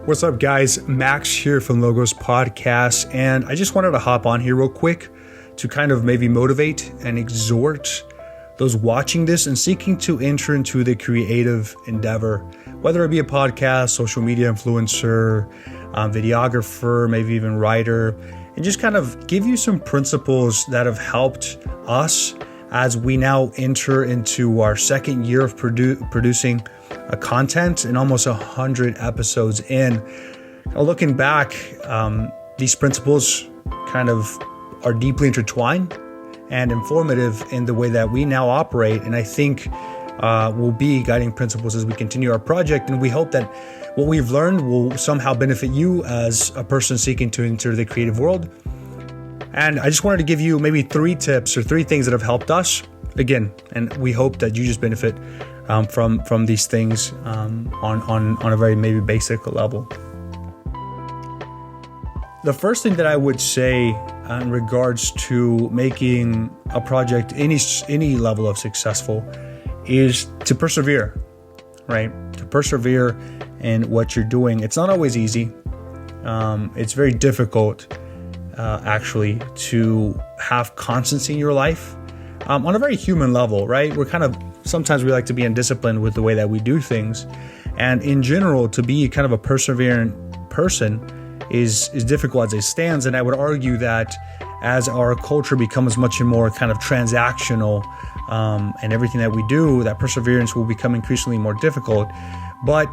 What's up, guys? Max here from Logos Podcast, and I just wanted to hop on here real quick to kind of maybe motivate and exhort those watching this and seeking to enter into the creative endeavor, whether it be a podcast, social media influencer, videographer, maybe even writer, and just kind of give you some principles that have helped us as we now enter into our second year of producing content and almost 100 episodes in. Looking back, these principles kind of are deeply intertwined and informative in the way that we now operate, and I think will be guiding principles as we continue our project. And we hope that what we've learned will somehow benefit you as a person seeking to enter the creative world. And I just wanted to give you maybe 3 tips or 3 things that have helped us again, and we hope that you just benefit from these things on a very maybe basic level. The first thing that I would say in regards to making a project any level of successful is to persevere, right? To persevere in what you're doing. It's not always easy. It's very difficult actually to have constancy in your life on a very human level, right? Sometimes we like to be undisciplined with the way that we do things. And in general, to be kind of a perseverant person is difficult as it stands. And I would argue that as our culture becomes much more kind of transactional and everything that we do, that perseverance will become increasingly more difficult. But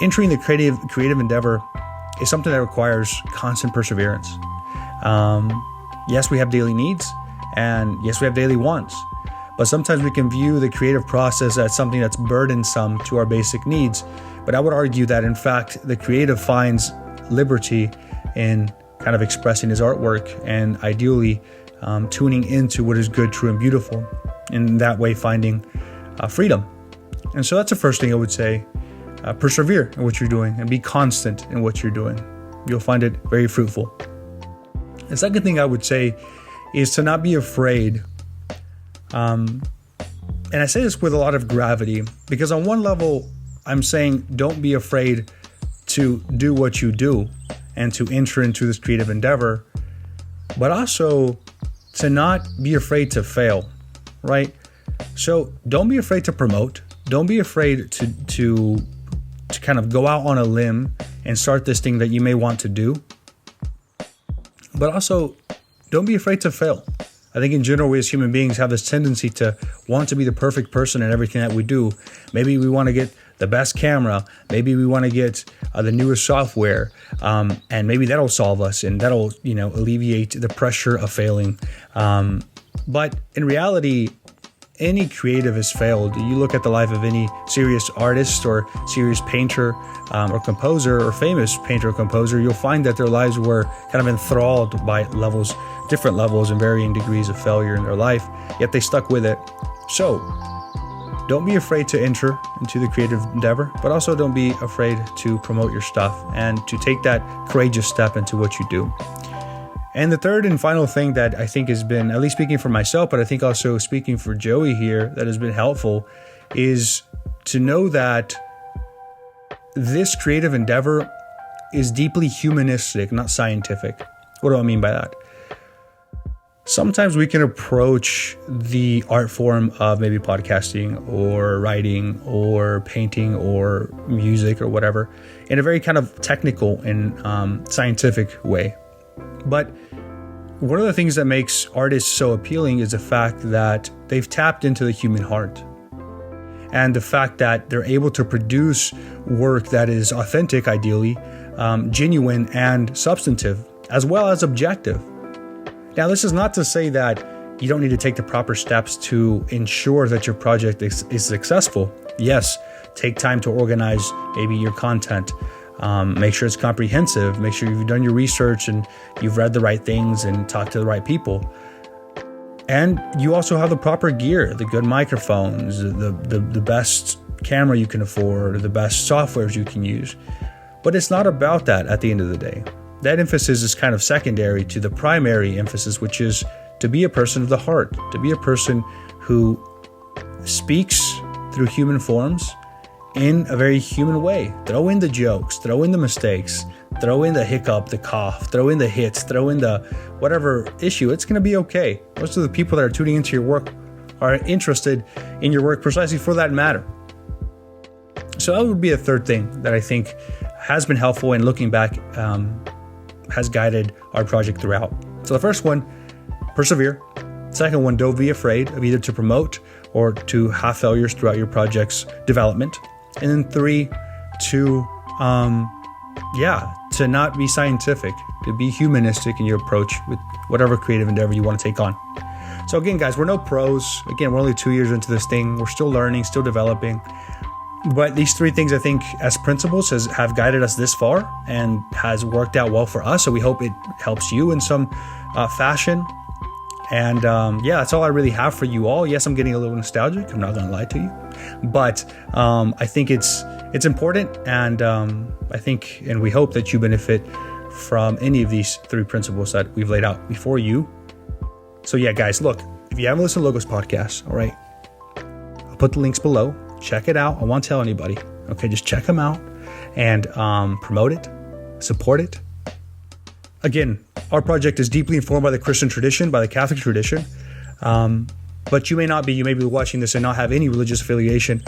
entering the creative endeavor is something that requires constant perseverance. Yes, we have daily needs, and yes, we have daily wants. But sometimes we can view the creative process as something that's burdensome to our basic needs. But I would argue that, in fact, the creative finds liberty in kind of expressing his artwork and ideally tuning into what is good, true, and beautiful. In that way, finding freedom. And so that's the first thing I would say. Persevere in what you're doing and be constant in what you're doing. You'll find it very fruitful. The second thing I would say is to not be afraid. And I say this with a lot of gravity because on one level, I'm saying don't be afraid to do what you do and to enter into this creative endeavor, but also to not be afraid to fail, right? So don't be afraid to promote. Don't be afraid to kind of go out on a limb and start this thing that you may want to do. But also, don't be afraid to fail. I think in general, we as human beings have this tendency to want to be the perfect person in everything that we do. Maybe we want to get the best camera. Maybe we want to get the newest software. And maybe that'll solve us and that'll, alleviate the pressure of failing. But in reality, any creative has failed. You look at the life of any serious artist or serious painter or composer or famous painter or composer, you'll find that their lives were kind of enthralled by different levels and varying degrees of failure in their life, yet they stuck with it. So don't be afraid to enter into the creative endeavor, but also don't be afraid to promote your stuff and to take that courageous step into what you do. And the third and final thing that I think has been, at least speaking for myself, but I think also speaking for Joey here, that has been helpful is to know that this creative endeavor is deeply humanistic, not scientific. What do I mean by that? Sometimes we can approach the art form of maybe podcasting or writing or painting or music or whatever in a very kind of technical and scientific way. But one of the things that makes artists so appealing is the fact that they've tapped into the human heart and the fact that they're able to produce work that is authentic, ideally, genuine and substantive, as well as objective. Now, this is not to say that you don't need to take the proper steps to ensure that your project is successful. Yes, take time to organize maybe your content. Make sure it's comprehensive. Make sure you've done your research and you've read the right things and talked to the right people. And you also have the proper gear, the good microphones, the best camera you can afford, the best softwares you can use. But it's not about that at the end of the day. That emphasis is kind of secondary to the primary emphasis, which is to be a person of the heart, to be a person who speaks through human forms in a very human way. Throw in the jokes, throw in the mistakes, throw in the hiccup, the cough, throw in the hits, throw in the whatever issue. It's going to be okay. Most of the people that are tuning into your work are interested in your work precisely for that matter. So that would be a third thing that I think has been helpful, and looking back has guided our project throughout. So the first one, persevere. Second one, don't be afraid of either to promote or to have failures throughout your project's development. And then 3, to not be scientific, to be humanistic in your approach with whatever creative endeavor you want to take on. So again, guys, we're no pros. Again, we're only 2 years into this thing. We're still learning, still developing. But these 3 things, I think, as principles, have guided us this far and has worked out well for us. So we hope it helps you in some fashion. And that's all I really have for you all. Yes, I'm getting a little nostalgic. I'm not going to lie to you. But I think it's important. And I think, and we hope that you benefit from any of these 3 principles that we've laid out before you. So yeah, guys, look, if you haven't listened to Logos Podcast, all right, I'll put the links below. Check it out. I won't tell anybody. Okay, just check them out and promote it, support it. Again, our project is deeply informed by the Christian tradition, by the Catholic tradition. But you may be watching this and not have any religious affiliation.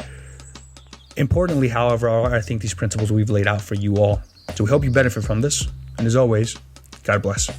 Importantly, however, I think these principles we've laid out for you all. So we hope you benefit from this. And as always, God bless.